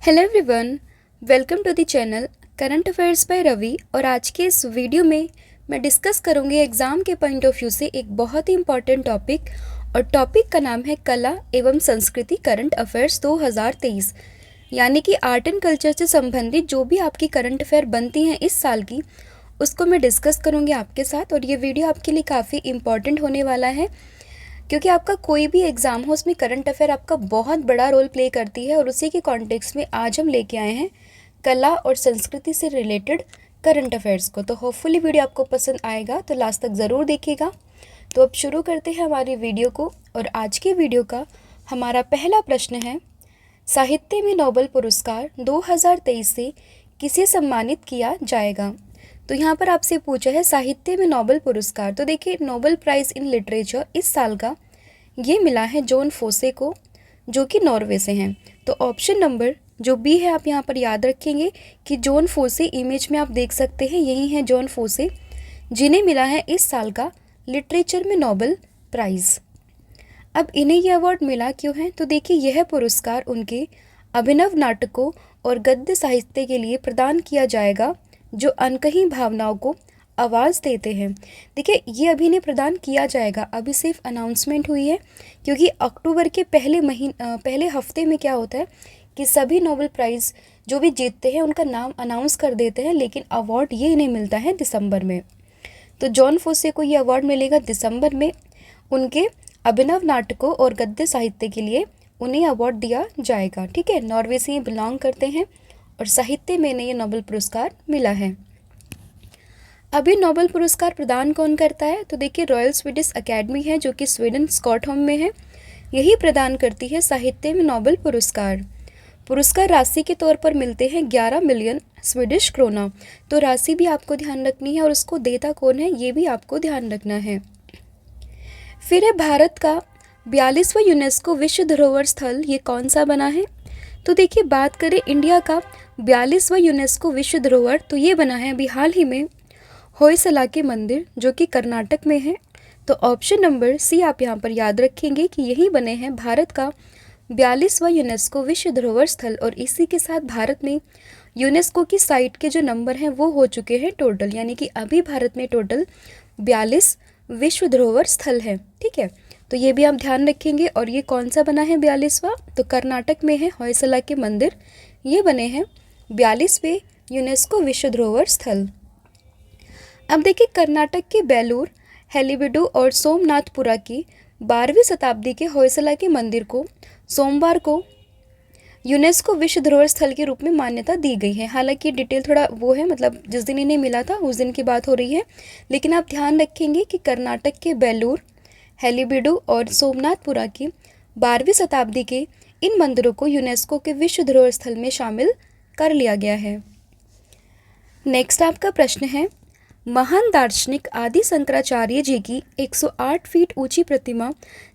Hello everyone, welcome to the channel current affairs by Ravi. और आज के इस वीडियो में मैं डिस्कस करूंगी एग्ज़ाम के पॉइंट ऑफ व्यू से एक बहुत ही इम्पॉर्टेंट टॉपिक। और टॉपिक का नाम है कला एवं संस्कृति करंट अफेयर्स 2023। यानी कि आर्ट एंड कल्चर से संबंधित जो भी आपकी करंट अफेयर बनती हैं इस साल की, उसको मैं डिस्कस करूँगी आपके साथ। और ये वीडियो आपके लिए काफ़ी इम्पॉर्टेंट होने वाला है, क्योंकि आपका कोई भी एग्ज़ाम हो उसमें करंट अफेयर आपका बहुत बड़ा रोल प्ले करती है। और उसी के कॉन्टेक्स्ट में आज हम लेके आए हैं कला और संस्कृति से रिलेटेड करंट अफेयर्स को। तो होपफुली वीडियो आपको पसंद आएगा, तो लास्ट तक ज़रूर देखिएगा। तो अब शुरू करते हैं हमारी वीडियो को। और आज की वीडियो का हमारा पहला प्रश्न है, साहित्य में नोबेल पुरस्कार 2023 से किसे सम्मानित किया जाएगा। तो यहाँ पर आपसे पूछा है साहित्य में नोबेल पुरस्कार। तो देखिए, नोबेल प्राइज़ इन लिटरेचर इस साल का ये मिला है जॉन फोसे को, जो कि नॉर्वे से हैं। तो ऑप्शन नंबर जो बी है आप यहाँ पर याद रखेंगे कि जॉन फोसे, इमेज में आप देख सकते हैं यही हैं जॉन फोसे, जिन्हें मिला है इस साल का लिटरेचर में नोबेल प्राइज़। अब इन्हें यह अवार्ड मिला क्यों है, तो देखिए यह पुरस्कार उनके अभिनव नाटकों और गद्य साहित्य के लिए प्रदान किया जाएगा जो अनकही भावनाओं को आवाज़ देते हैं। देखिए, ये अभी नहीं प्रदान किया जाएगा, अभी सिर्फ अनाउंसमेंट हुई है, क्योंकि अक्टूबर के पहले हफ्ते में क्या होता है कि सभी नोबेल प्राइज़ जो भी जीतते हैं उनका नाम अनाउंस कर देते हैं, लेकिन अवार्ड ये इन्हें मिलता है दिसंबर में। तो जॉन फोसे को ये अवार्ड मिलेगा दिसंबर में, उनके अभिनव नाटकों और गद्य साहित्य के लिए उन्हें अवार्ड दिया जाएगा। ठीक है, नॉर्वे से ये बिलोंग करते हैं और साहित्य में इन्हें ये नोबेल पुरस्कार मिला है। अभी नोबेल पुरस्कार प्रदान कौन करता है, तो देखिए रॉयल स्वीडिश अकेडमी है, जो कि स्वीडन स्टॉकहोम में है, यही प्रदान करती है साहित्य में नोबेल पुरस्कार। पुरस्कार राशि के तौर पर मिलते हैं 11 मिलियन स्वीडिश क्रोना। तो राशि भी आपको ध्यान रखनी है और उसको देता कौन है ये भी आपको ध्यान रखना है। फिर है भारत का 42वां यूनेस्को विश्व धरोहर स्थल, ये कौन सा बना है। तो देखिए, बात करें इंडिया का 42वां यूनेस्को विश्व धरोहर, तो ये बना है अभी हाल ही में होयसला के मंदिर, जो कि कर्नाटक में है। तो ऑप्शन नंबर सी आप यहाँ पर याद रखेंगे कि यही बने हैं भारत का 42वां यूनेस्को विश्व धरोहर स्थल। और इसी के साथ भारत में यूनेस्को की साइट के जो नंबर हैं वो हो चुके हैं टोटल, यानी कि अभी भारत में टोटल 42 विश्व धरोहर स्थल है। ठीक है, तो ये भी आप ध्यान रखेंगे। और ये कौन सा बना है 42वां, तो कर्नाटक में है होयसला के मंदिर, ये बने हैं 42वें यूनेस्को विश्व धरोहर स्थल। अब देखिए, कर्नाटक के बेलूर, हेलीबिडू और सोमनाथपुरा की 12वीं शताब्दी के होयसला के मंदिर को सोमवार को यूनेस्को विश्व धरोहर स्थल के रूप में मान्यता दी गई है। हालांकि डिटेल थोड़ा वो है, मतलब जिस दिन इन्हें मिला था उस दिन की बात हो रही है, लेकिन आप ध्यान रखेंगे कि कर्नाटक के बेलूर, हेलीबिडू और सोमनाथपुरा की 12वीं शताब्दी के इन मंदिरों को यूनेस्को के विश्व धरोहर स्थल में शामिल कर लिया गया है। नेक्स्ट आपका प्रश्न है, महान दार्शनिक आदि शंकराचार्य जी की 108 फीट ऊंची प्रतिमा,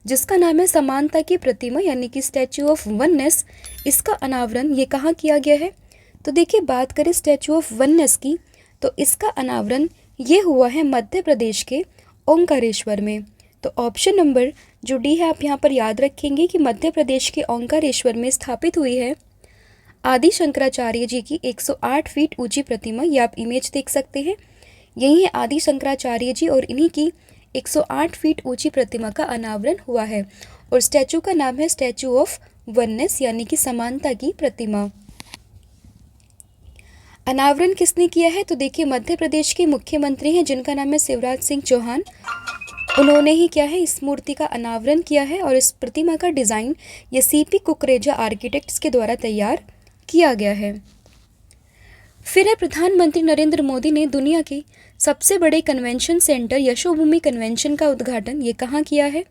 जिसका नाम है समानता की प्रतिमा यानी कि स्टैचू ऑफ वननेस, इसका अनावरण ये कहाँ किया गया है। तो देखिए, बात करें स्टैचू ऑफ वननेस की, तो इसका अनावरण ये हुआ है मध्य प्रदेश के ओंकारेश्वर में। तो ऑप्शन नंबर जो डी है आप यहाँ पर याद रखेंगे कि मध्य प्रदेश के ओंकारेश्वर में स्थापित हुई है आदि शंकराचार्य जी की 108 फीट ऊंची प्रतिमा। ये आप इमेज देख सकते हैं, यही है आदि शंकराचार्य जी, और इन्हीं की 108 फीट ऊंची प्रतिमा का अनावरण हुआ है। और स्टैचू का नाम है स्टैचू ऑफ वननेस यानी कि समानता की प्रतिमा। अनावरण किसने किया है, तो देखिए मध्य प्रदेश के मुख्यमंत्री हैं जिनका नाम है शिवराज सिंह चौहान, उन्होंने ही क्या है इस मूर्ति का अनावरण किया है। और इस प्रतिमा का डिज़ाइन ये सीपी कुकरेजा आर्किटेक्ट्स के द्वारा तैयार किया गया है। फिर है, प्रधानमंत्री नरेंद्र मोदी ने दुनिया के सबसे बड़े कन्वेंशन सेंटर यशोभूमि कन्वेंशन का उद्घाटन ये कहाँ किया है।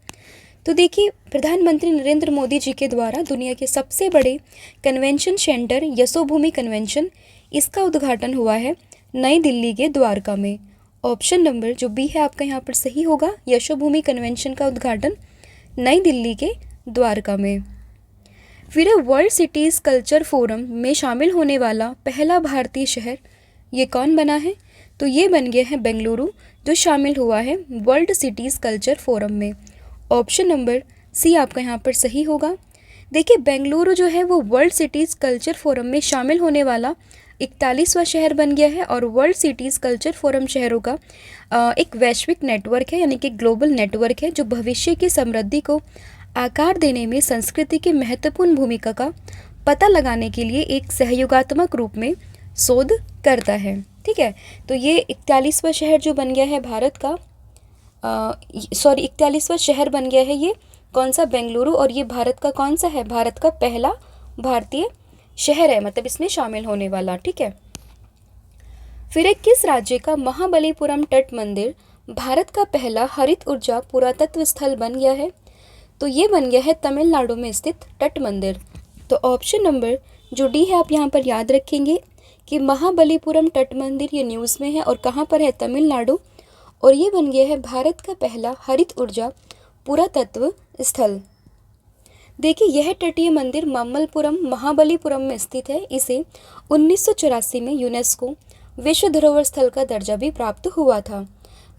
तो देखिए, प्रधानमंत्री नरेंद्र मोदी जी के द्वारा दुनिया के सबसे बड़े कन्वेंशन सेंटर यशोभूमि कन्वेंशन, इसका उद्घाटन हुआ है नई दिल्ली के द्वारका में। ऑप्शन नंबर जो बी है आपका यहाँ पर सही होगा, यशोभूमि कन्वेंशन का उद्घाटन नई दिल्ली के द्वारका में। फिर वर्ल्ड सिटीज़ कल्चर फोरम में शामिल होने वाला पहला भारतीय शहर ये कौन बना है, तो ये बन गया है बेंगलुरु, जो शामिल हुआ है वर्ल्ड सिटीज़ कल्चर फोरम में। ऑप्शन नंबर सी आपका यहाँ पर सही होगा। देखिए बेंगलुरु जो है वो वर्ल्ड सिटीज़ कल्चर फोरम में शामिल होने वाला 41वां शहर बन गया है। और वर्ल्ड सिटीज़ कल्चर फोरम शहरों का एक वैश्विक नेटवर्क है, यानी कि ग्लोबल नेटवर्क है, जो भविष्य की समृद्धि को आकार देने में संस्कृति की महत्वपूर्ण भूमिका का पता लगाने के लिए एक सहयोगात्मक रूप में शोध करता है। ठीक है, तो ये 41वां शहर जो बन गया है भारत का, 41वां शहर बन गया है ये कौन सा, बेंगलुरु। और ये भारत का कौन सा है, भारत का पहला भारतीय शहर है, मतलब इसमें शामिल होने वाला। ठीक है, फिर एक किस राज्य का महाबलीपुरम तट मंदिर भारत का पहला हरित ऊर्जा पुरातत्व स्थल बन गया है? तो ये बन गया है तमिलनाडु में स्थित तट मंदिर। तो ऑप्शन नंबर जो डी है आप यहाँ पर याद रखेंगे कि महाबलीपुरम तट मंदिर ये न्यूज़ में है और कहाँ पर है, तमिलनाडु। और ये बन गया है भारत का पहला हरित ऊर्जा पुरातत्व स्थल। देखिए यह तटीय मंदिर मम्मलपुरम महाबलीपुरम में स्थित है। इसे 1984 में यूनेस्को विश्व धरोहर स्थल का दर्जा भी प्राप्त हुआ था।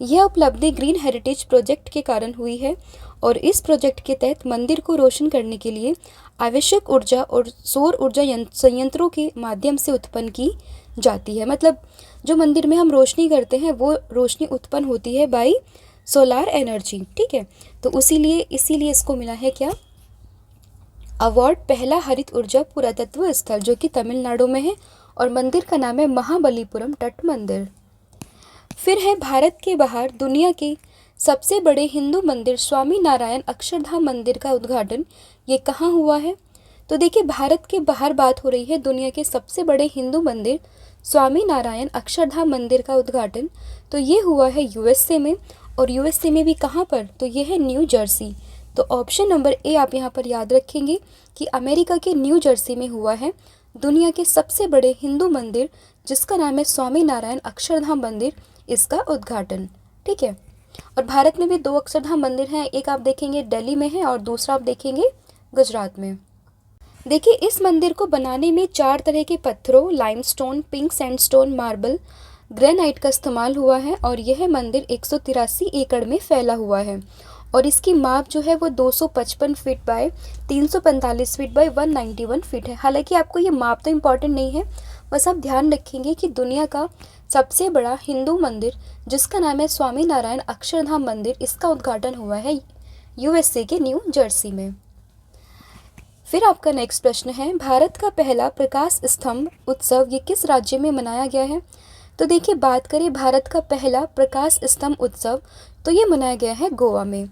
यह उपलब्धि ग्रीन हेरिटेज प्रोजेक्ट के कारण हुई है और इस प्रोजेक्ट के तहत मंदिर को रोशन करने के लिए आवश्यक ऊर्जा और सौर ऊर्जा संयंत्रों के माध्यम से उत्पन्न की जाती है। मतलब जो मंदिर में हम रोशनी करते हैं वो रोशनी उत्पन्न होती है बाय सोलार एनर्जी। ठीक है, तो इसीलिए इसको मिला है क्या, अवार्ड पहला हरित ऊर्जा पुरातत्व स्थल, जो कि तमिलनाडु में है और मंदिर का नाम है महाबलीपुरम तट मंदिर। फिर है भारत के बाहर दुनिया के सबसे बड़े हिंदू मंदिर स्वामी नारायण अक्षरधाम मंदिर का उद्घाटन ये कहाँ हुआ है? तो देखिए भारत के बाहर बात हो रही है, दुनिया के सबसे बड़े हिंदू मंदिर स्वामी नारायण अक्षरधाम मंदिर का उद्घाटन तो ये हुआ है यूएसए में। और यूएसए में भी कहाँ पर, तो ये है न्यू जर्सी। तो ऑप्शन नंबर ए आप यहाँ पर याद रखेंगे कि अमेरिका के न्यू जर्सी में हुआ है दुनिया के सबसे बड़े हिंदू मंदिर जिसका नाम है स्वामी नारायण अक्षरधाम मंदिर, इसका उद्घाटन। ठीक है, और भारत में भी 2 अक्षरधाम मंदिर हैं, एक आप देखेंगे दिल्ली में है और दूसरा आप देखेंगे गुजरात में। देखिए इस मंदिर को बनाने में 4 तरह के पत्थरों limestone, pink sandstone, marble, granite का इस्तेमाल हुआ है और यह मंदिर 183 एकड़ में फैला हुआ है और इसकी माप जो है वो 255 feet by 345 feet by 191 feet है। हालांकि आपको ये माप तो इम्पॉर्टेंट नहीं है, बस आप ध्यान रखेंगे कि दुनिया का सबसे बड़ा हिंदू मंदिर जिसका नाम है स्वामी नारायण अक्षरधाम मंदिर, इसका उद्घाटन हुआ है यूएसए के न्यू जर्सी में। फिर आपका नेक्स्ट प्रश्न है, भारत का पहला प्रकाश स्तंभ उत्सव ये किस राज्य में मनाया गया है? तो देखिए बात करें भारत का पहला प्रकाश स्तंभ उत्सव तो ये मनाया गया है गोवा में।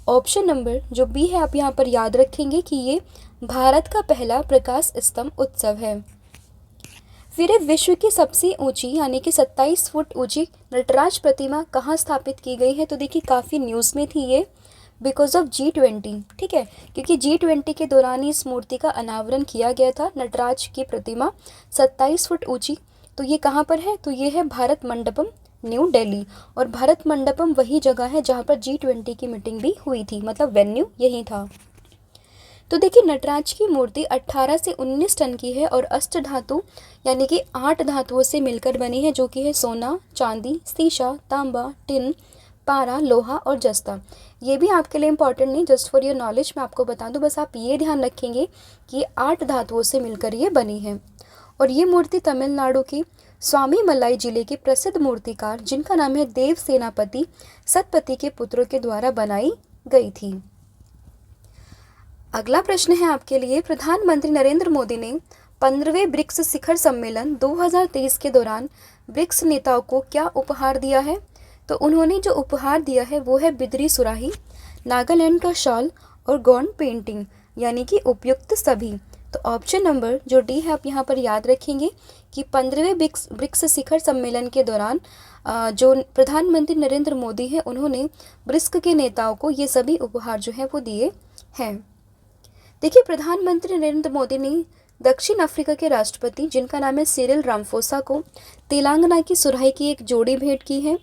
ऑप्शन नंबर जो बी है आप यहाँ पर याद रखेंगे कि ये भारत का पहला प्रकाश स्तंभ उत्सव है। फिर विश्व की सबसे ऊंची यानी कि 27 फुट ऊंची नटराज प्रतिमा कहाँ स्थापित की गई है? तो देखिए काफ़ी न्यूज़ में थी ये बिकॉज ऑफ G20। ठीक है, क्योंकि G20 के दौरान ही इस मूर्ति का अनावरण किया गया था, नटराज की प्रतिमा 27 फुट ऊंची। तो ये कहाँ पर है? तो ये है भारत मंडपम न्यू दिल्ली। और भारत मंडपम वही जगह है जहाँ पर G20 की मीटिंग भी हुई थी, मतलब वेन्यू यही था। तो देखिए नटराज की मूर्ति 18 से 19 टन की है और अष्ट धातु यानी कि 8 धातुओं से मिलकर बनी है, जो कि है सोना, चांदी, सीसा, तांबा, टिन, पारा, लोहा और जस्ता। ये भी आपके लिए इम्पॉर्टेंट नहीं, जस्ट फॉर योर नॉलेज मैं आपको बता दूं, बस आप ये ध्यान रखेंगे कि 8 धातुओं से मिलकर ये बनी है। और ये मूर्ति तमिलनाडु की स्वामी मलाई जिले के प्रसिद्ध मूर्तिकार जिनका नाम है देव सेनापति सतपति के पुत्रों के द्वारा बनाई गई थी। अगला प्रश्न है आपके लिए, प्रधानमंत्री नरेंद्र मोदी ने 15वें ब्रिक्स शिखर सम्मेलन 2023 के दौरान ब्रिक्स नेताओं को क्या उपहार दिया है? तो उन्होंने जो उपहार दिया है वो है बिदरी सुराही, नागालैंड का शॉल और गौंड पेंटिंग, यानी कि उपयुक्त सभी। तो ऑप्शन नंबर जो डी है आप यहाँ पर याद रखेंगे कि 15वें ब्रिक्स शिखर सम्मेलन के दौरान जो प्रधानमंत्री नरेंद्र मोदी हैं उन्होंने ब्रिक्स के नेताओं को ये सभी उपहार जो है वो दिए हैं। देखिए प्रधानमंत्री नरेंद्र मोदी ने दक्षिण अफ्रीका के राष्ट्रपति जिनका नाम है सिरिल रामफोसा को तेलंगाना की सुराही की एक जोड़ी भेंट की है।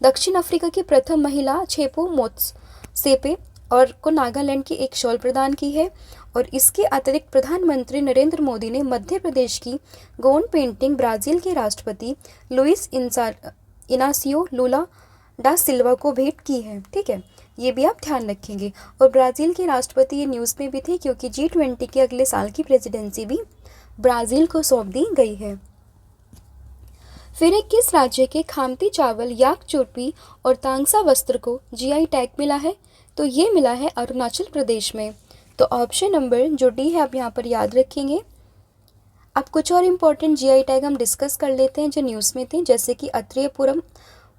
दक्षिण अफ्रीका की प्रथम महिला छेपो मोत्सेपे और को नागालैंड की एक शॉल प्रदान की है। और इसके अतिरिक्त प्रधानमंत्री नरेंद्र मोदी ने मध्य प्रदेश की गोंड पेंटिंग ब्राज़ील के राष्ट्रपति लुइस इनासियो लूला डा सिल्वा को भेंट की है। ठीक है, ये भी आप ध्यान रखेंगे। और ब्राज़ील के राष्ट्रपति ये न्यूज़ में भी थे क्योंकि G20 के अगले साल की प्रेसिडेंसी भी ब्राज़ील को सौंप दी गई है। फिर एक किस राज्य के खामती चावल, याक चुरपी और तांगसा वस्त्र को जीआई टैग मिला है? तो ये मिला है अरुणाचल प्रदेश में। तो ऑप्शन नंबर जो डी है आप यहाँ पर याद रखेंगे। अब कुछ और इम्पोर्टेंट जीआई टैग हम डिस्कस कर लेते हैं जो न्यूज़ में थे, जैसे कि अत्रेयपुरम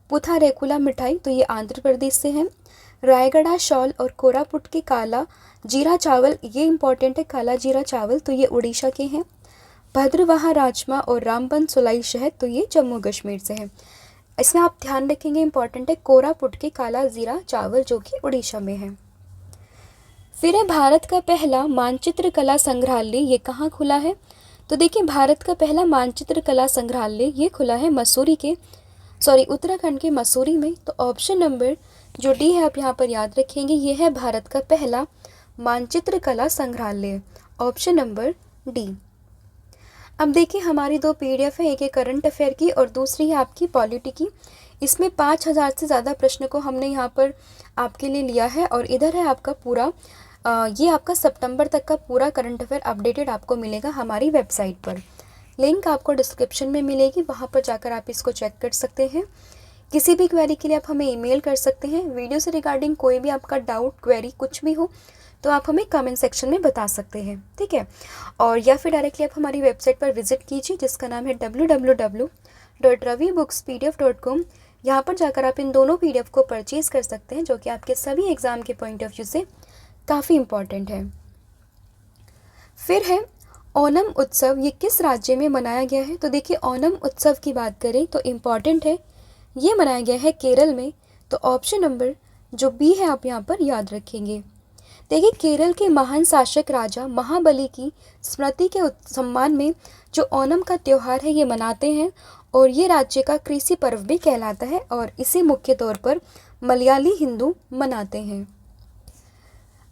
पुथारेकुला मिठाई, तो ये आंध्र प्रदेश से है। रायगढ़ा शॉल और कोरापुट के काला जीरा चावल, ये इम्पॉर्टेंट है, काला जीरा चावल, तो ये उड़ीसा के हैं। भद्रवाहा राजमा और रामबन सुलाई शहद, तो ये जम्मू कश्मीर से है। इसमें आप ध्यान रखेंगे, इंपॉर्टेंट है, कोरापुट के काला जीरा चावल जो कि उड़ीसा में है। फिर है भारत का पहला मानचित्र कला संग्रहालय, ये कहाँ खुला है? तो देखिए भारत का पहला मानचित्र कला संग्रहालय ये खुला है उत्तराखंड के मसूरी में। तो ऑप्शन नंबर जो डी है आप यहाँ पर याद रखेंगे, ये है भारत का पहला मानचित्र कला संग्रहालय, ऑप्शन नंबर डी। अब देखिए हमारी दो पीडीएफ है, एक है करंट अफेयर की और दूसरी है आपकी पॉलिटी की। इसमें 5000 से ज़्यादा प्रश्न को हमने यहाँ पर आपके लिए लिया है और इधर है आपका पूरा ये आपका सितंबर तक का पूरा करंट अफेयर अपडेटेड आपको मिलेगा हमारी वेबसाइट पर। लिंक आपको डिस्क्रिप्शन में मिलेगी, वहाँ पर जाकर आप इसको चेक कर सकते हैं। किसी भी क्वेरी के लिए आप हमें ईमेल कर सकते हैं। वीडियो से रिगार्डिंग कोई भी आपका डाउट, क्वेरी कुछ भी हो तो आप हमें कमेंट सेक्शन में बता सकते हैं, ठीक है। और या फिर डायरेक्टली आप हमारी वेबसाइट पर विजिट कीजिए जिसका नाम है www.ravibookspdf.com। यहाँ पर जाकर आप इन दोनों पीडीएफ को परचेज़ कर सकते हैं जो कि आपके सभी एग्ज़ाम के पॉइंट ऑफ व्यू से काफ़ी इम्पॉर्टेंट है। फिर है ओणम उत्सव, ये किस राज्य में मनाया गया है? तो देखिए ओणम उत्सव की बात करें तो इम्पॉर्टेंट है, ये मनाया गया है केरल में। तो ऑप्शन नंबर जो बी है आप यहाँ पर याद रखेंगे। देखिए केरल के महान शासक राजा महाबली की स्मृति के सम्मान में जो ओणम का त्यौहार है ये मनाते हैं और ये राज्य का कृषि पर्व भी कहलाता है और इसे मुख्य तौर पर मलयाली हिंदू मनाते हैं।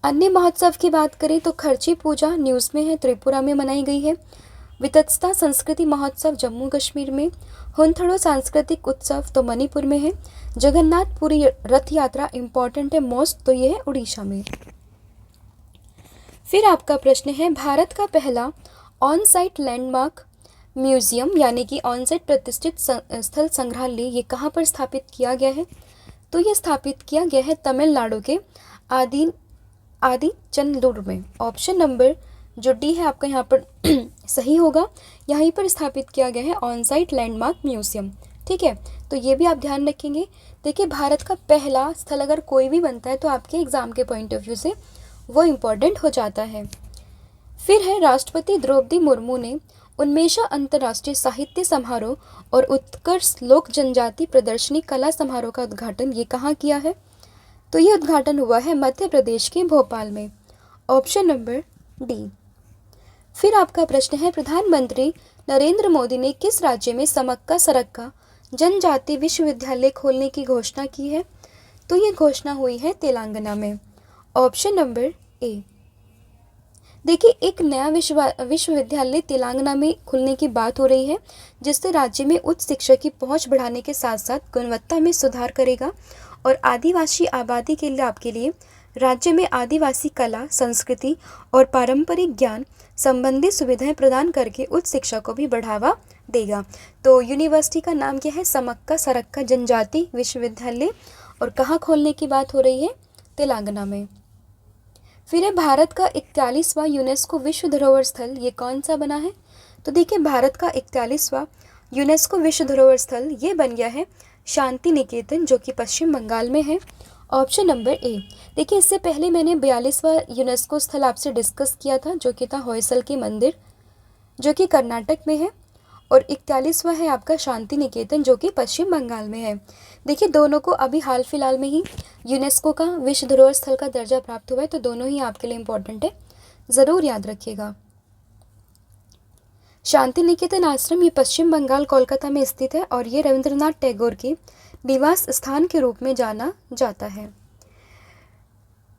अन्य महोत्सव की बात करें तो खर्ची पूजा न्यूज़ में है, त्रिपुरा में मनाई गई है। वितस्ता संस्कृति महोत्सव जम्मू कश्मीर में। हुनथड़ो सांस्कृतिक उत्सव तो मणिपुर में है। जगन्नाथपुरी रथ यात्रा इम्पॉर्टेंट है मोस्ट, तो ये है उड़ीसा में। फिर आपका प्रश्न है भारत का पहला ऑन साइट लैंडमार्क म्यूजियम यानी कि ऑन साइट प्रतिष्ठित स्थल संग्रहालय ये कहाँ पर स्थापित किया गया है? तो ये स्थापित किया गया है तमिलनाडु के आदिचनलूर में। ऑप्शन नंबर जो डी है आपका यहाँ पर सही होगा, यहीं पर स्थापित किया गया है ऑन साइट लैंडमार्क म्यूजियम, ठीक है। तो ये भी आप ध्यान रखेंगे। देखिए भारत का पहला स्थल अगर कोई भी बनता है तो आपके एग्जाम के पॉइंट ऑफ व्यू से वो इम्पोर्टेंट हो जाता है। फिर है राष्ट्रपति द्रौपदी मुर्मू ने उन्मेषा अंतर्राष्ट्रीय साहित्य समारोह और उत्कर्ष लोक जनजाति प्रदर्शनी कला समारोह का उद्घाटन ये कहाँ किया है? तो ये उद्घाटन हुआ है मध्य प्रदेश के भोपाल में, ऑप्शन नंबर डी। फिर आपका प्रश्न है प्रधानमंत्री नरेंद्र मोदी ने किस राज्य में समक्का सरक्का जनजाति विश्वविद्यालय खोलने की घोषणा की है? तो ये घोषणा हुई है तेलंगाना में, ऑप्शन नंबर ए। देखिए एक नया विश्वविद्यालय तेलंगाना में खुलने की बात हो रही है जिससे राज्य में उच्च शिक्षा की पहुंच बढ़ाने के साथ साथ गुणवत्ता में सुधार करेगा और आदिवासी आबादी के लिए आपके लिए राज्य में आदिवासी कला, संस्कृति और पारंपरिक ज्ञान संबंधी सुविधाएं प्रदान करके उच्च शिक्षा को भी बढ़ावा देगा। तो यूनिवर्सिटी का नाम क्या है? समक्का सरक्का जनजाति विश्वविद्यालय, और कहाँ खोलने की बात हो रही है? तेलंगाना में। फिर है भारत का 41वां यूनेस्को विश्व धरोहर स्थल ये कौन सा बना है? तो देखिए भारत का 41वां यूनेस्को विश्व धरोहर स्थल ये बन गया है शांति निकेतन जो कि पश्चिम बंगाल में है, ऑप्शन नंबर ए। देखिए इससे पहले मैंने 42वां यूनेस्को स्थल आपसे डिस्कस किया था जो कि था होयसल के मंदिर जो कि कर्नाटक में है, और 41वां है आपका शांति निकेतन जो कि पश्चिम बंगाल में है। देखिए दोनों को अभी हाल फिलहाल में ही यूनेस्को का विश्व धरोहर स्थल का दर्जा प्राप्त हुआ है, तो दोनों ही आपके लिए इम्पोर्टेंट है, ज़रूर याद रखिएगा। शांति निकेतन आश्रम ये पश्चिम बंगाल कोलकाता में स्थित है और ये रविंद्रनाथ टैगोर के निवास स्थान के रूप में जाना जाता है।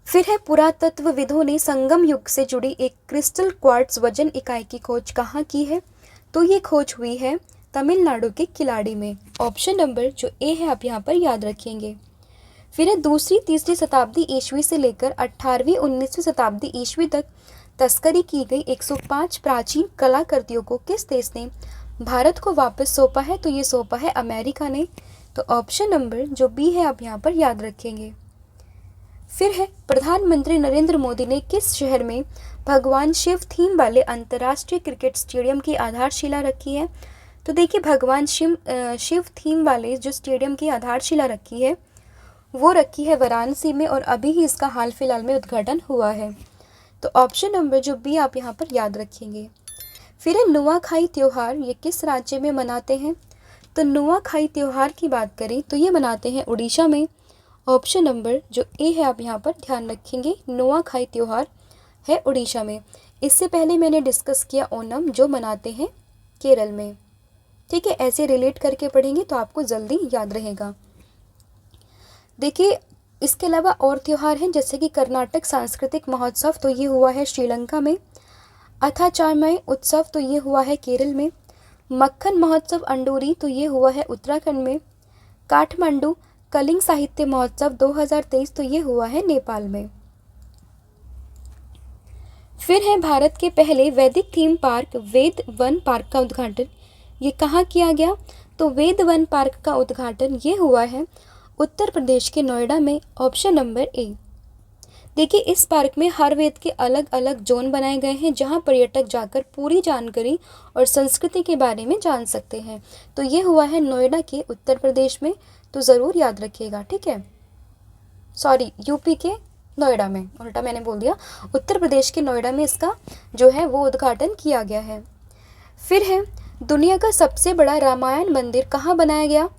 फिर है पुरातत्वविदों ने संगम युग से जुड़ी एक क्रिस्टल क्वार्ट्ज वजन इकाई की खोज कहाँ की है? तो ये खोज हुई है तमिलनाडु के किलाड़ी में, ऑप्शन नंबर जो ए है आप यहाँ पर याद रखेंगे। फिर है दूसरी तीसरी शताब्दी ईस्वी से लेकर 18वीं 19वीं शताब्दी ईस्वी तक तस्करी की गई 105 प्राचीन कलाकृतियों को किस देश ने भारत को वापस सौंपा है? तो ये सौंपा है अमेरिका ने। तो ऑप्शन नंबर जो बी है आप यहाँ पर याद रखेंगे। फिर है प्रधानमंत्री नरेंद्र मोदी ने किस शहर में भगवान शिव थीम वाले अंतर्राष्ट्रीय क्रिकेट स्टेडियम की आधारशिला रखी है? तो देखिए भगवान शिव थीम वाले जो स्टेडियम की आधारशिला रखी है वो रखी है वाराणसी में और अभी ही इसका हाल फिलहाल में उद्घाटन हुआ है। तो ऑप्शन नंबर जो बी आप यहाँ पर याद रखेंगे। फिर है नुआखाई त्योहार ये किस राज्य में मनाते हैं? तो नुआखाई त्योहार की बात करें तो ये मनाते हैं उड़ीसा में। ऑप्शन नंबर जो ए है आप यहाँ पर ध्यान रखेंगे, नुआखाई त्योहार है उड़ीसा में। इससे पहले मैंने डिस्कस किया ओनम जो मनाते हैं केरल में। ठीक है, ऐसे रिलेट करके पढ़ेंगे तो आपको जल्दी याद रहेगा। देखिए इसके अलावा और त्यौहार हैं जैसे कि कर्नाटक सांस्कृतिक महोत्सव तो ये हुआ है श्रीलंका में। अथाचामय उत्सव तो ये हुआ है केरल में। मक्खन महोत्सव अंडूरी तो ये हुआ है उत्तराखंड में। काठमांडू कलिंग साहित्य महोत्सव 2023 तो ये हुआ है नेपाल में। फिर है भारत के पहले वैदिक थीम पार्क वेद वन पार्क का उद्घाटन ये कहाँ किया गया? तो वेद वन पार्क का उद्घाटन ये हुआ है उत्तर प्रदेश के नोएडा में। Option number A. देखिए इस पार्क में हर वेद के अलग अलग जोन बनाए गए हैं जहां पर्यटक जाकर पूरी जानकारी और संस्कृति के बारे में जान सकते हैं। तो ये हुआ है नोएडा के उत्तर प्रदेश में, तो ज़रूर याद रखिएगा। ठीक है, सॉरी यूपी के नोएडा में, उल्टा मैंने बोल दिया, उत्तर प्रदेश के नोएडा में इसका जो है वो उद्घाटन किया गया है। फिर है दुनिया का सबसे बड़ा रामायण मंदिर कहाँ बनाया गया?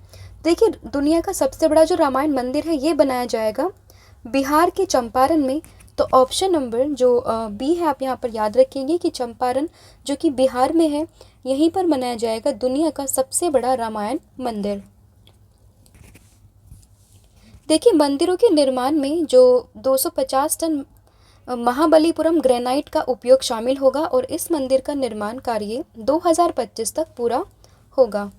देखिए दुनिया का सबसे बड़ा जो रामायण मंदिर है ये बनाया जाएगा बिहार के चंपारण में। तो ऑप्शन नंबर जो बी है आप यहाँ पर याद रखेंगे कि चंपारण जो कि बिहार में है यहीं पर बनाया जाएगा दुनिया का सबसे बड़ा रामायण मंदिर। देखिए मंदिरों के निर्माण में जो 250 टन महाबलीपुरम ग्रेनाइट का उपयोग शामिल होगा और इस मंदिर का निर्माण कार्य 2025 तक पूरा होगा।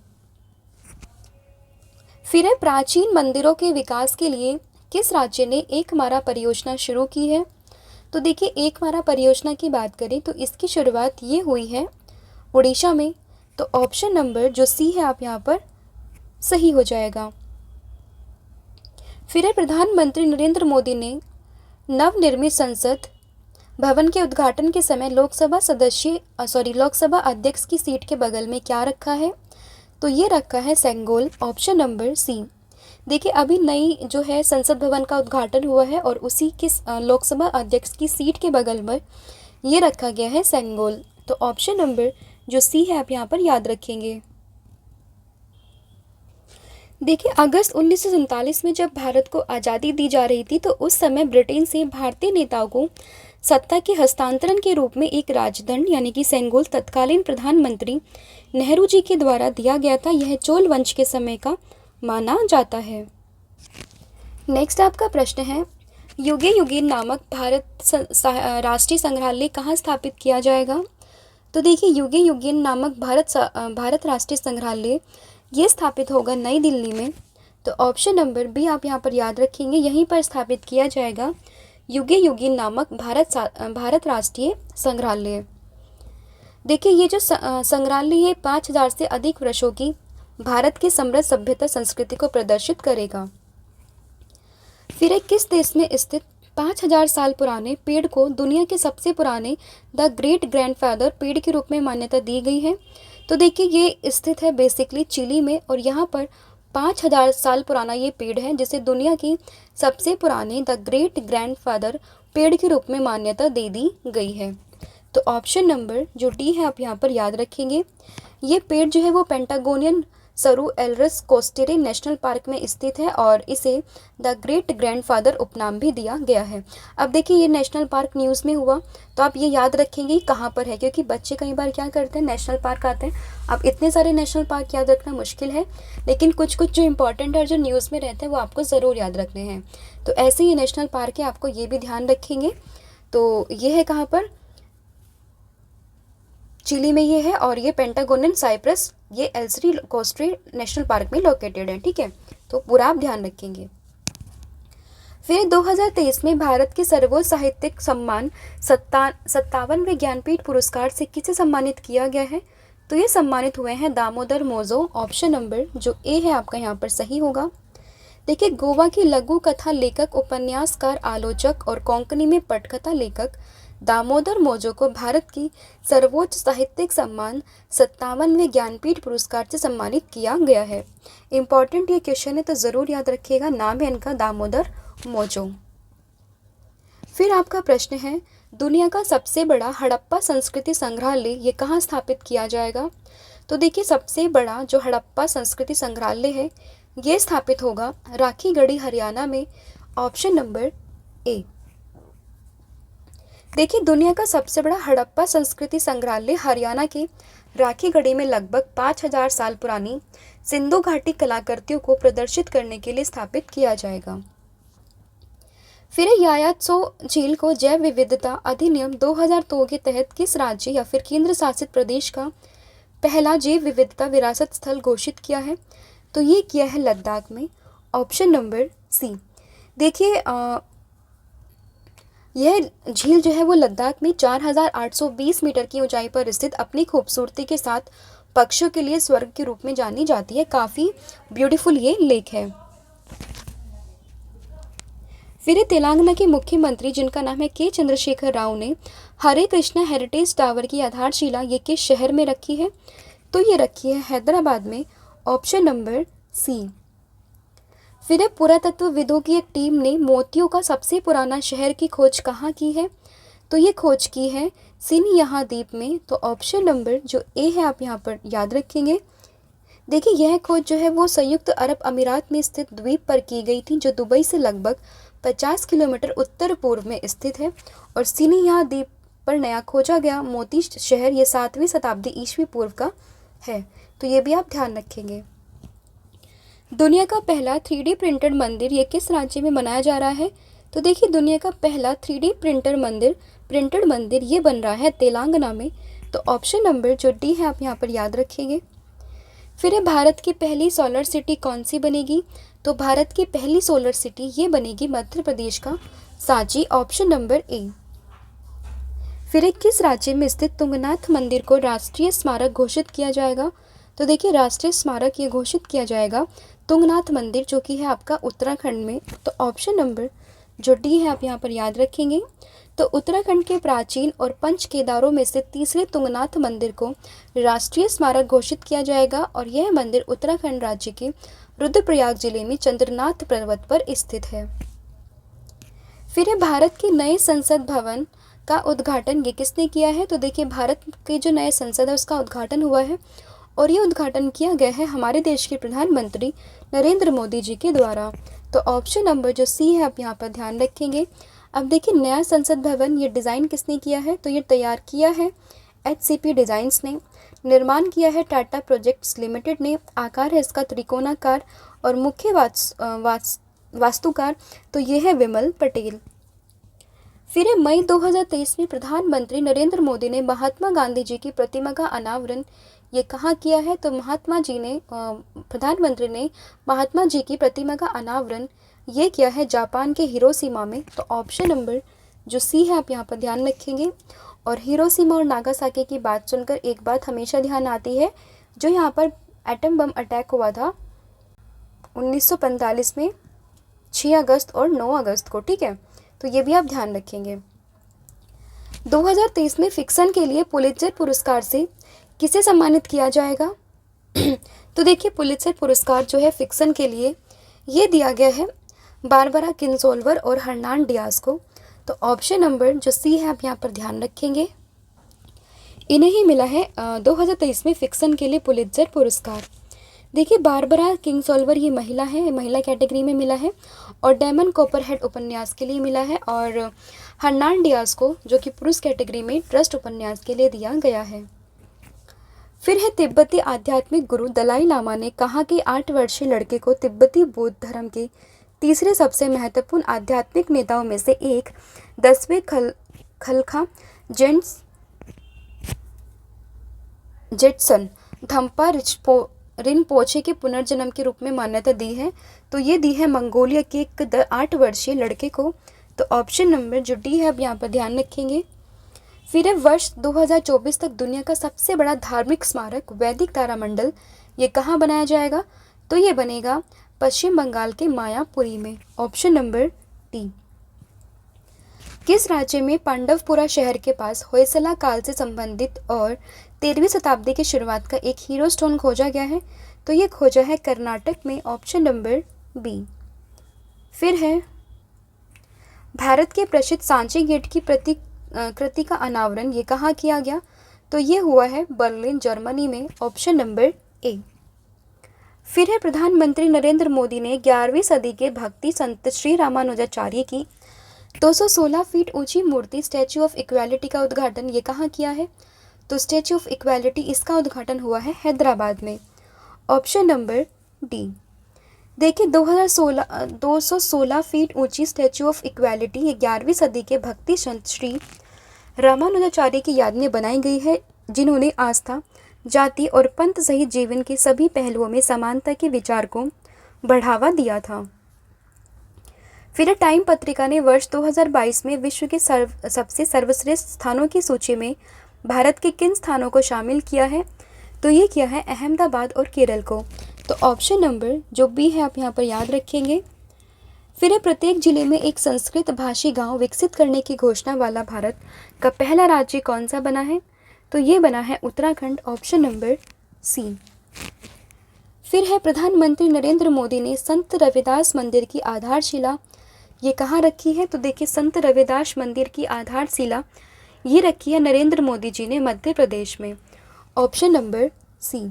फिर है प्राचीन मंदिरों के विकास के लिए किस राज्य ने एकमारा परियोजना शुरू की है? तो देखिए एकमारा परियोजना की बात करें तो इसकी शुरुआत ये हुई है उड़ीसा में। तो ऑप्शन नंबर जो सी है आप यहाँ पर सही हो जाएगा। फिर है प्रधानमंत्री नरेंद्र मोदी ने नवनिर्मित संसद भवन के उद्घाटन के समय लोकसभा अध्यक्ष की सीट के बगल में क्या रखा है? तो ये रखा है सेंगोल। ऑप्शन नंबर सी। देखिए अभी नई जो है संसद भवन का उद्घाटन हुआ है और उसी के लोकसभा अध्यक्ष की सीट के बगल में ये रखा गया है सेंगोल। तो ऑप्शन नंबर जो सी है आप यहाँ पर याद रखेंगे। देखिए अगस्त 1947 में जब भारत को आज़ादी दी जा रही थी तो उस समय ब्रिटेन से भारतीय नेताओं को सत्ता के हस्तांतरण के रूप में एक राजदंड यानी कि सेंगोल तत्कालीन प्रधानमंत्री नेहरू जी के द्वारा दिया गया था। यह चोल वंश के समय का माना जाता है। नेक्स्ट आपका प्रश्न है युगे युगीन नामक राष्ट्रीय संग्रहालय कहाँ स्थापित किया जाएगा? तो देखिए युगे युगीन नामक भारत राष्ट्रीय संग्रहालय ये स्थापित होगा नई दिल्ली में। तो ऑप्शन नंबर बी आप यहाँ पर याद रखेंगे, यहीं पर स्थापित किया जाएगा युगे युगीन नामक भारत राष्ट्रीय संग्रहालय। देखिए ये जो संग्रहालय है 5000 से अधिक वर्षों की भारत की समृद्ध सभ्यता संस्कृति को प्रदर्शित करेगा। फिर एक किस देश में स्थित 5000 साल पुराने पेड़ को दुनिया के सबसे पुराने द ग्रेट ग्रैंडफादर पेड़ के रूप में मान्यता दी गई है? तो देखिए ये स्थित है बेसिकली चिली में और यहाँ पर 5000 साल पुराना ये पेड़ है जिसे दुनिया की सबसे पुराने द ग्रेट ग्रैंडफादर पेड़ के रूप में मान्यता दे दी गई है। तो ऑप्शन नंबर जो डी है आप यहाँ पर याद रखेंगे। ये पेड़ जो है वो पेंटागोनियन सरू एल्रस कोस्टेरे नेशनल पार्क में स्थित है और इसे द ग्रेट ग्रैंडफादर उपनाम भी दिया गया है। अब देखिए ये नेशनल पार्क न्यूज़ में हुआ तो आप ये याद रखेंगे कहाँ पर है, क्योंकि बच्चे कई बार क्या करते हैं नेशनल पार्क आते हैं। अब इतने सारे नेशनल पार्क याद रखना मुश्किल है, लेकिन कुछ कुछ जो इंपॉर्टेंट और जो न्यूज़ में रहते हैं वो आपको ज़रूर याद रखने हैं। तो ऐसे ही नेशनल पार्क है, आपको ये भी ध्यान रखेंगे। तो ये है कहाँ पर, चिली में ये है और ये पेंटागोनियन साइप्रस ये एल्सरी कोस्टे नेशनल पार्क में लोकेटेड है। ठीक है, तो पूरा आप ध्यान रखेंगे। फिर 2023 में भारत के सर्वोच्च साहित्यिक सम्मान 57वें ज्ञानपीठ पुरस्कार से किसे सम्मानित किया गया है? तो ये सम्मानित हुए हैं दामोदर मोजो, ऑप्शन नंबर जो ए है आपका यहाँ पर सही होगा। देखिए, गोवा की लघु कथा लेखक, उपन्यासकार, आलोचक और कोंकणी में पटकथा लेखक दामोदर मोजो को भारत की सर्वोच्च साहित्यिक सम्मान 57वें ज्ञानपीठ पुरस्कार से सम्मानित किया गया है। इंपॉर्टेंट ये क्वेश्चन है तो ज़रूर याद रखिएगा, नाम है इनका दामोदर मोजो। फिर आपका प्रश्न है, दुनिया का सबसे बड़ा हड़प्पा संस्कृति संग्रहालय ये कहाँ स्थापित किया जाएगा? तो देखिए, सबसे बड़ा जो हड़प्पा संस्कृति संग्रहालय है ये स्थापित होगा राखीगढ़ी, हरियाणा में, ऑप्शन नंबर ए। देखिए, दुनिया का सबसे बड़ा हड़प्पा संस्कृति संग्रहालय हरियाणा के राखीगढ़ी में लगभग 5000 साल पुरानी सिंधु घाटी कलाकृतियों को प्रदर्शित करने के लिए स्थापित किया जाएगा। फिर यायात्सो झील को जैव विविधता अधिनियम 2002 के तहत किस राज्य या फिर केंद्र शासित प्रदेश का पहला जैव विविधता विरासत स्थल घोषित किया है? तो ये किया है लद्दाख में, ऑप्शन नंबर सी। देखिए, यह झील जो है वो लद्दाख में 4820 मीटर की ऊंचाई पर स्थित अपनी खूबसूरती के साथ पक्षियों के लिए स्वर्ग के रूप में जानी जाती है। काफ़ी ब्यूटीफुल ये लेक है। फिर तेलंगाना के मुख्यमंत्री जिनका नाम है के चंद्रशेखर राव ने हरे कृष्णा हेरिटेज टावर की आधारशिला ये किस शहर में रखी है? तो ये रखी है हैदराबाद में, ऑप्शन नंबर सी। फिर पुरातत्वविदों की एक टीम ने मोतियों का सबसे पुराना शहर की खोज कहाँ की है? तो ये खोज की है सिनियाहा द्वीप में, तो ऑप्शन नंबर जो ए है आप यहाँ पर याद रखेंगे। देखिए, यह खोज जो है वो संयुक्त अरब अमीरात में स्थित द्वीप पर की गई थी जो दुबई से लगभग 50 किलोमीटर उत्तर पूर्व में स्थित है। और सिनियाहा द्वीप पर नया खोजा गया मोती शहर ये 7वीं शताब्दी ईस्वी पूर्व का है, तो ये भी आप ध्यान रखेंगे। दुनिया का पहला 3D प्रिंटेड मंदिर ये किस राज्य में बनाया जा रहा है? तो देखिए, दुनिया का पहला 3D प्रिंटेड मंदिर ये बन रहा है तेलंगाना में, तो ऑप्शन नंबर जो डी है आप यहाँ पर याद रखेंगे। फिर भारत की पहली सोलर सिटी कौन सी बनेगी? तो भारत की पहली सोलर सिटी ये बनेगी मध्य प्रदेश का सांची, ऑप्शन नंबर ए। फिर किस राज्य में स्थित तुंगनाथ मंदिर को राष्ट्रीय स्मारक घोषित किया जाएगा? तो देखिए, राष्ट्रीय स्मारक ये घोषित किया जाएगा तुंगनाथ मंदिर जो कि है आपका उत्तराखंड में, तो ऑप्शन नंबर जो डी है आप यहाँ पर याद रखेंगे। तो उत्तराखंड के प्राचीन और पंच केदारों में से तीसरे तुंगनाथ मंदिर को राष्ट्रीय स्मारक घोषित किया जाएगा और यह मंदिर उत्तराखंड राज्य के रुद्रप्रयाग जिले में चंद्रनाथ पर्वत पर स्थित है। फिर भारत के नए संसद भवन का उद्घाटन ये किसने किया है? तो देखिए, भारत के जो नए संसद है उसका उद्घाटन हुआ है और ये उद्घाटन किया गया है हमारे देश के प्रधानमंत्री नरेंद्र मोदी जी के द्वारा, तो ऑप्शन नंबर जो सी है आप यहाँ पर ध्यान रखेंगे। अब देखिए, नया संसद भवन ये डिज़ाइन किसने किया है? तो ये तैयार किया है HCP डिज़ाइंस ने, निर्माण किया है टाटा प्रोजेक्ट्स लिमिटेड ने, आकार है इसका त्रिकोणाकार और मुख्य वास्तुकार तो ये है विमल पटेल। फिर मई 2023 में प्रधानमंत्री नरेंद्र मोदी ने महात्मा गांधी जी की प्रतिमा का अनावरण ये कहाँ किया है? तो प्रधानमंत्री ने महात्मा जी की प्रतिमा का अनावरण ये किया है जापान के हिरोशिमा में, तो ऑप्शन नंबर जो सी है आप यहाँ पर ध्यान रखेंगे। और हिरोशिमा और नागासाकी की बात सुनकर एक बात हमेशा ध्यान आती है, जो यहाँ पर एटम बम अटैक हुआ था 1945 में 6 अगस्त और 9 अगस्त को, ठीक है, तो ये भी आप ध्यान रखेंगे। 2023 में फिक्शन के लिए पुलित्जर पुरस्कार से किसे सम्मानित किया जाएगा? तो देखिए, पुलित्जर पुरस्कार जो है फिक्शन के लिए ये दिया गया है बारबरा किंगसोल्वर और हर्नान डियाज को, तो ऑप्शन नंबर जो सी है आप यहाँ पर ध्यान रखेंगे। इन्हें ही मिला है 2023 में फिक्शन के लिए पुलित्जर पुरस्कार। देखिए, बारबरा किंगसोल्वर ये महिला है, महिला कैटेगरी में मिला है, और डेमन कॉपरहेड उपन्यास के लिए मिला है, और हर्नान डियाज को जो कि पुरुष कैटेगरी में ट्रस्ट उपन्यास के लिए दिया गया है। फिर है तिब्बती आध्यात्मिक गुरु दलाई लामा ने कहा कि 8 वर्षीय लड़के को तिब्बती बौद्ध धर्म के तीसरे सबसे महत्वपूर्ण आध्यात्मिक नेताओं में से एक 10वें खलखा जेट्सन धम्पा रिनपोचे के पुनर्जन्म के रूप में मान्यता दी है? तो ये दी है मंगोलिया के एक 8 वर्षीय लड़के को। तो ऑप्शन नंबर जो डी है, अब यहाँ पर ध्यान रखेंगे। फिर है वर्ष 2024 तक दुनिया का सबसे बड़ा धार्मिक स्मारक वैदिक तारामंडल, ये कहाँ बनाया जाएगा? तो ये बनेगा पश्चिम बंगाल के मायापुरी में। Option number D. किस राज्य में पांडवपुरा शहर के पास होयसला काल से संबंधित और 13वीं शताब्दी की शुरुआत का एक हीरो स्टोन खोजा गया है? तो ये खोजा है कर्नाटक में। Option number B. फिर है भारत के प्रसिद्ध सांची गेट की कृति का अनावरण ये कहाँ किया गया? तो ये हुआ है बर्लिन, जर्मनी में। Option number A. फिर है प्रधानमंत्री नरेंद्र मोदी ने 11वीं सदी के भक्ति संत श्री रामानुजाचार्य की 216 फीट ऊंची मूर्ति स्टैच्यू ऑफ इक्वालिटी का उद्घाटन ये कहाँ किया है? तो स्टैच्यू ऑफ इक्वालिटी इसका उद्घाटन हुआ है हैदराबाद में। Option number D. देखिए 216 फीट ऊंची स्टैच्यू ऑफ इक्वालिटी ये 11वीं सदी के भक्ति संत श्री रामानुजाचार्य की याद में बनाई गई है, जिन्होंने आस्था, जाति और पंथ सहित जीवन के सभी पहलुओं में समानता के विचार को बढ़ावा दिया था। फिर टाइम पत्रिका ने वर्ष 2022 में विश्व के सबसे सर्वश्रेष्ठ स्थानों की सूची में भारत के किन स्थानों को शामिल किया है? तो ये किया है अहमदाबाद और केरल को। तो ऑप्शन नंबर जो बी है, आप यहाँ पर याद रखेंगे। फिर प्रत्येक जिले में एक संस्कृत भाषी गांव विकसित करने की घोषणा वाला भारत का पहला राज्य कौन सा बना है? तो ये बना है उत्तराखंड। Option number C. फिर है प्रधानमंत्री नरेंद्र मोदी ने संत रविदास मंदिर की आधारशिला ये कहाँ रखी है? तो देखिए संत रविदास मंदिर की आधारशिला ये रखी है नरेंद्र मोदी जी ने मध्य प्रदेश में। Option number C.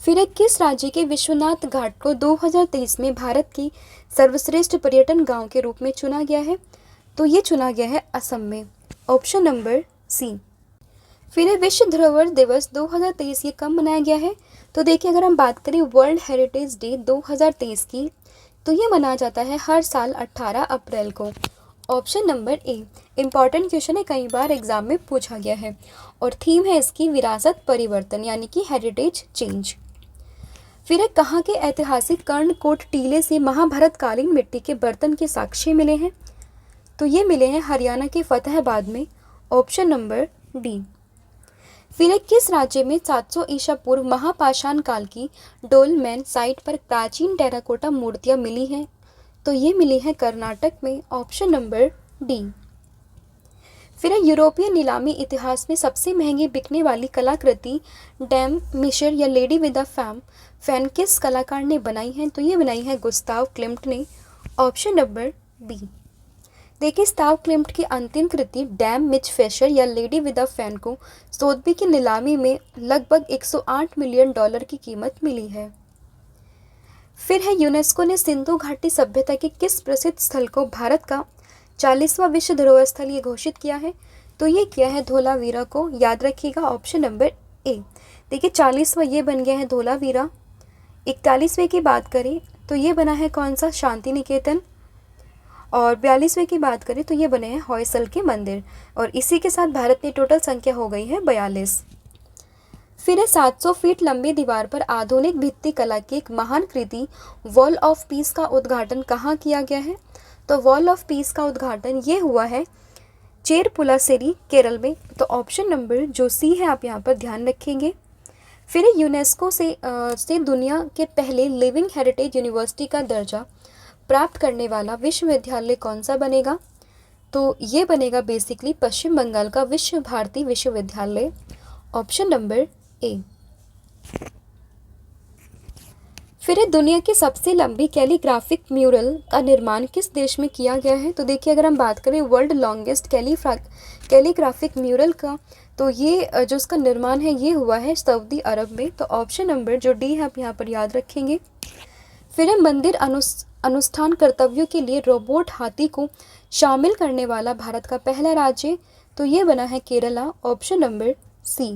फिर किस राज्य के विश्वनाथ घाट को 2023 में भारत की सर्वश्रेष्ठ पर्यटन गांव के रूप में चुना गया है? तो ये चुना गया है असम में। Option number C. फिर विश्व धरोहर दिवस 2023 ये कब मनाया गया है? तो देखिए अगर हम बात करें वर्ल्ड हेरिटेज डे 2023 की, तो ये मनाया जाता है हर साल 18 अप्रैल को। Option number A. Important question है, कई बार एग्जाम में पूछा गया है और थीम है इसकी विरासत परिवर्तन यानी कि हेरिटेज चेंज। फिर कहाँ के ऐतिहासिक कर्णकोट टीले से महाभारत कालीन मिट्टी के बर्तन के साक्ष्य मिले हैं? तो ये मिले हैं हरियाणा के फतेहाबाद में। Option number D. फिर किस राज्य में 700 ईसा पूर्व महापाषाण काल की डोलमेन साइट पर प्राचीन टेराकोटा मूर्तियां मिली हैं? तो ये मिली है कर्नाटक में। Option number D. फिर यूरोपीय नीलामी इतिहास में सबसे महंगी बिकने वाली कलाकृति डैम मिशर या लेडी विद अ फैन किस कलाकार ने बनाई है? तो ये बनाई है गुस्ताव क्लिम्ट ने। Option number B. देखिए गुस्ताव क्लिम्ट की अंतिम कृति डैम मिच फेशर या लेडी विद अ फैन को सोथबी की नीलामी में लगभग 108 मिलियन डॉलर की कीमत मिली है। फिर है यूनेस्को ने सिंधु घाटी सभ्यता के किस प्रसिद्ध स्थल को भारत का 40वां विश्व धरोहर स्थल ये घोषित किया है? तो ये किया है धोलावीरा को। याद रखिएगा ऑप्शन नंबर ए। देखिए 40वां ये बन गया है धोलावीरा। 41वें की बात करें तो ये बना है कौन सा? शांति निकेतन। और 42वें की बात करें तो ये बने हैं होयसल के मंदिर। और इसी के साथ भारत में टोटल संख्या हो गई है 42। फिर 700 फीट लंबी दीवार पर आधुनिक भित्ति कला की एक महान कृति वॉल ऑफ पीस का उद्घाटन कहाँ किया गया है? तो वॉल ऑफ पीस का उद्घाटन ये हुआ है चेरपुलासेरी, केरल में। तो ऑप्शन नंबर जो सी है, आप यहाँ पर ध्यान रखेंगे। फिर यूनेस्को से दुनिया के पहले लिविंग हेरिटेज यूनिवर्सिटी का दर्जा प्राप्त करने वाला विश्वविद्यालय कौन सा बनेगा? तो ये बनेगा बेसिकली पश्चिम बंगाल का विश्व भारती विश्वविद्यालय। Option number A. फिर दुनिया की सबसे लंबी कैलीग्राफिक म्यूरल का निर्माण किस देश में किया गया है? तो देखिए अगर हम बात करें वर्ल्ड लॉन्गेस्ट कैलीग्राफिक म्यूरल का, तो ये जो उसका निर्माण है ये हुआ है सऊदी अरब में। तो ऑप्शन नंबर जो डी है आप यहाँ पर याद रखेंगे। फिर मंदिर अनुष्ठान कर्तव्यों के लिए रोबोट हाथी को शामिल करने वाला भारत का पहला राज्य, तो ये बना है Kerala. Option number C.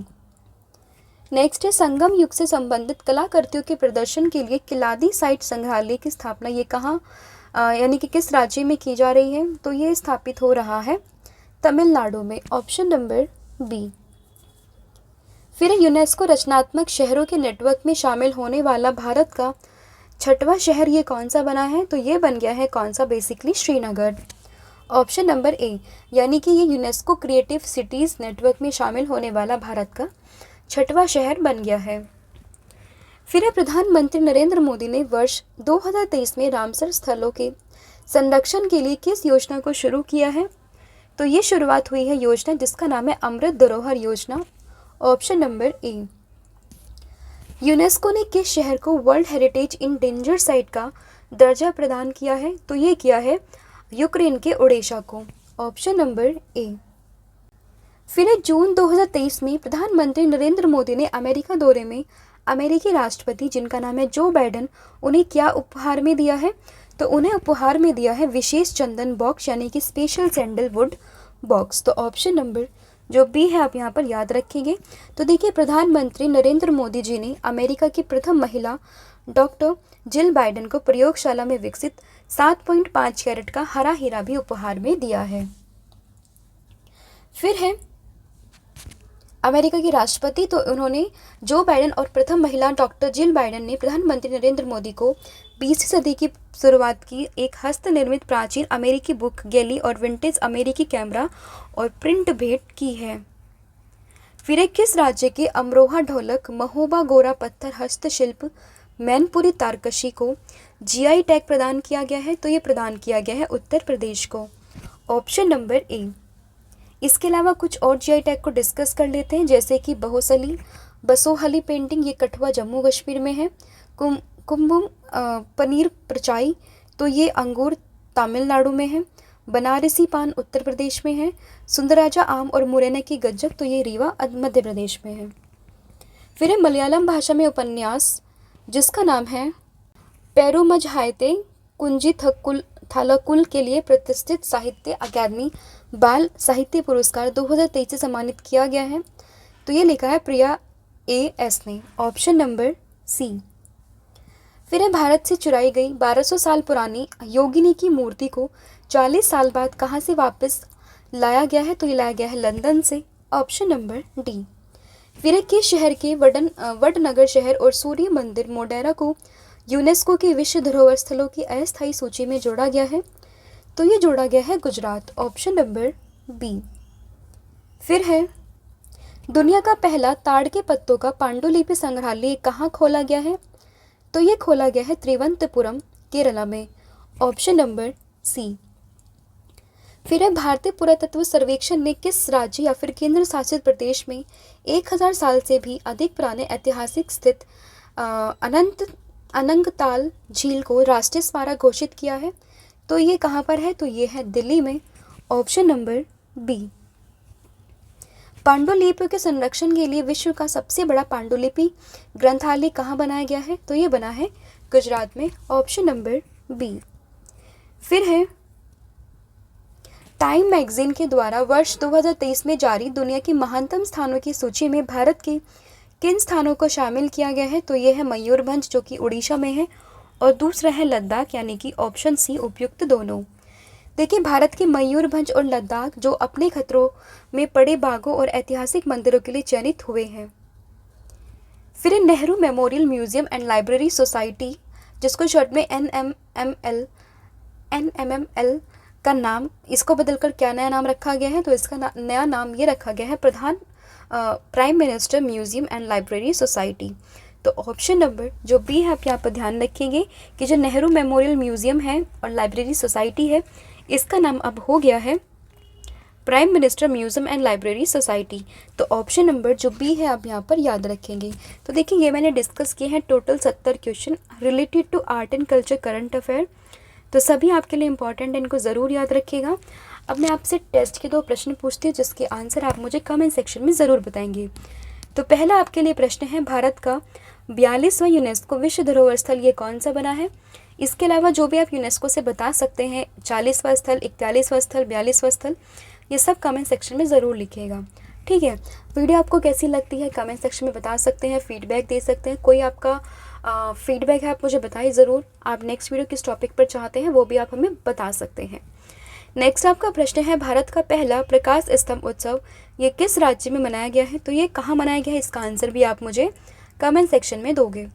Next है संगम युग से संबंधित कलाकृतियों के प्रदर्शन के लिए किलादी साइट संग्रहालय की स्थापना ये कहाँ यानी कि किस राज्य में की जा रही है? तो ये स्थापित हो रहा है तमिलनाडु में। Option number B. फिर यूनेस्को रचनात्मक शहरों के नेटवर्क में शामिल होने वाला भारत का छठवां शहर ये कौन सा बना है? तो ये बन गया है कौन सा? Basically Srinagar. Option number A, यानी कि ये यूनेस्को क्रिएटिव सिटीज़ नेटवर्क में शामिल होने वाला भारत का छठवां शहर बन गया है। फिर है प्रधानमंत्री नरेंद्र मोदी ने वर्ष 2023 में रामसर स्थलों के संरक्षण के लिए किस योजना को शुरू किया है? तो ये शुरुआत हुई है योजना जिसका नाम है अमृत धरोहर योजना। Option number A. यूनेस्को ने किस शहर को world heritage in danger site का दर्जा प्रदान किया है? तो ये किया है यूक्रेन के ओडेशा को। Option number A. फिर जून 2023 में प्रधानमंत्री नरेंद्र मोदी ने अमेरिका दौरे में अमेरिकी राष्ट्रपति जिनका नाम है जो बाइडेन, उन्हें क्या उपहार में दिया है? तो उन्हें उपहार में दिया है विशेष चंदन बॉक्स यानी कि स्पेशल सैंडलवुड बॉक्स। तो ऑप्शन नंबर जो बी है आप यहाँ पर याद रखेंगे। तो देखिए प्रधानमंत्री नरेंद्र मोदी जी ने अमेरिका की प्रथम महिला डॉक्टर जिल बाइडेन को प्रयोगशाला में विकसित 7.5 कैरेट का हरा हीरा भी उपहार में दिया है। फिर है अमेरिका के राष्ट्रपति, तो उन्होंने जो बाइडेन और प्रथम महिला डॉक्टर जिल बाइडेन ने प्रधानमंत्री नरेंद्र मोदी को 20वीं सदी की शुरुआत की एक हस्तनिर्मित प्राचीन अमेरिकी बुक गैली और विंटेज अमेरिकी कैमरा और प्रिंट भेंट की है। फिर किस राज्य के अमरोहा ढोलक, महोबा गोरा पत्थर हस्तशिल्प, मैनपुरी तारकशी को जीआई टैग प्रदान किया गया है? तो ये प्रदान किया गया है उत्तर प्रदेश को। Option number A. इसके अलावा कुछ और जीआई टैग को डिस्कस कर लेते हैं, जैसे कि बसोहली पेंटिंग, ये कठुआ जम्मू कश्मीर में है। कुंभम पनीर प्रचाई, तो ये अंगूर तमिलनाडु में है। बनारसी पान उत्तर प्रदेश में है। सुंदराजा आम और मुरैना की गज्जक, तो ये रीवा मध्य प्रदेश में है। फिर है मलयालम भाषा में उपन्यास जिसका नाम है पेरुमज हायते कुंजी थालाकुल के लिए प्रतिष्ठित साहित्य अकादमी बाल साहित्य पुरस्कार 2023 से सम्मानित किया गया है। तो ये लिखा है प्रिया एस ने। Option number C. फिर है भारत से चुराई गई 1200 साल पुरानी योगिनी की मूर्ति को 40 साल बाद कहाँ से वापस लाया गया है? तो ये लाया गया है लंदन से। Option number D. फिर है किस शहर के वडनगर शहर और सूर्य मंदिर मोढेरा को यूनेस्को के विश्व धरोहर स्थलों की अस्थायी सूची में जोड़ा गया है? तो ये जोड़ा गया है गुजरात। Option number B. फिर है दुनिया का पहला ताड़ के पत्तों का पांडुलिपि संग्रहालय कहाँ खोला गया है? तो ये खोला गया है त्रिवंतपुरम केरला में। Option number C. फिर है भारतीय पुरातत्व सर्वेक्षण ने किस राज्य या फिर केंद्र शासित प्रदेश में 1000 साल से भी अधिक पुराने ऐतिहासिक स्थित अनंगताल झील को राष्ट्रीय स्मारक घोषित किया है? तो ये कहाँ पर है? तो ये है दिल्ली में। Option number B. पांडुलिपियों के संरक्षण के लिए विश्व का सबसे बड़ा पांडुलिपि ग्रंथालय कहाँ बनाया गया है? तो ये बना है गुजरात में। Option number B. फिर है टाइम मैगजीन के द्वारा वर्ष 2023 में जारी दुनिया की महानतम स्थानों की सूची में भारत के किन स्थानों को शामिल किया गया है? तो ये है मयूरभंज जो कि उड़ीसा में है, और दूसरा है लद्दाख यानी कि ऑप्शन सी उपयुक्त दोनों। देखिए भारत के मयूरभंज और लद्दाख जो अपने खतरों में पड़े बागों और ऐतिहासिक मंदिरों के लिए चयनित हुए हैं। फिर Nehru memorial museum and library society जिसको शॉर्ट में NMML का नाम, इसको बदलकर क्या नया नाम रखा गया है? तो इसका नया नाम ये रखा गया है prime minister museum and library society. तो ऑप्शन नंबर जो बी है आप यहाँ पर ध्यान रखेंगे कि जो नेहरू मेमोरियल म्यूजियम है और लाइब्रेरी सोसाइटी है इसका नाम अब हो गया है prime minister museum and library society. तो ऑप्शन नंबर जो बी है आप यहाँ पर याद रखेंगे। तो देखिए ये मैंने डिस्कस किए हैं total 70 question related to art and culture current affair. तो सभी आपके लिए इंपॉर्टेंट है, इनको ज़रूर याद रखिएगा। अब मैं आपसे टेस्ट के 2 प्रश्न पूछती हूँ जिसके आंसर आप मुझे कमेंट सेक्शन में ज़रूर बताएंगे। तो पहला आपके लिए प्रश्न है भारत का 42वां यूनेस्को विश्व धरोहर स्थल ये कौन सा बना है? इसके अलावा जो भी आप यूनेस्को से बता सकते हैं 40वां स्थल, 41वां स्थल, 42वां स्थल, ये सब कमेंट सेक्शन में ज़रूर लिखिएगा। ठीक है, वीडियो आपको कैसी लगती है कमेंट सेक्शन में बता सकते हैं, फीडबैक दे सकते हैं। कोई आपका फीडबैक है आप मुझे बताइए ज़रूर। आप नेक्स्ट वीडियो किस टॉपिक पर चाहते हैं वो भी आप हमें बता सकते हैं। नेक्स्ट आपका प्रश्न है, भारत का पहला प्रकाश स्तंभ उत्सव ये किस राज्य में मनाया गया है? तो ये कहाँ मनाया गया है, इसका आंसर भी आप मुझे कमेंट सेक्शन में दोगे।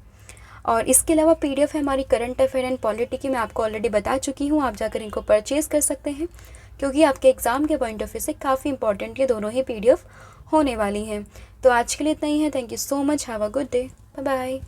और इसके अलावा पीडीएफ है हमारी करंट अफेयर एंड पॉलिटी की, मैं आपको ऑलरेडी बता चुकी हूँ, आप जाकर इनको परचेज़ कर सकते हैं क्योंकि आपके एग्ज़ाम के पॉइंट ऑफ व्यू से काफ़ी इंपॉर्टेंट ये दोनों ही पीडीएफ होने वाली हैं। तो आज के लिए इतना ही है। Thank you so much. Have a good day. Bye bye.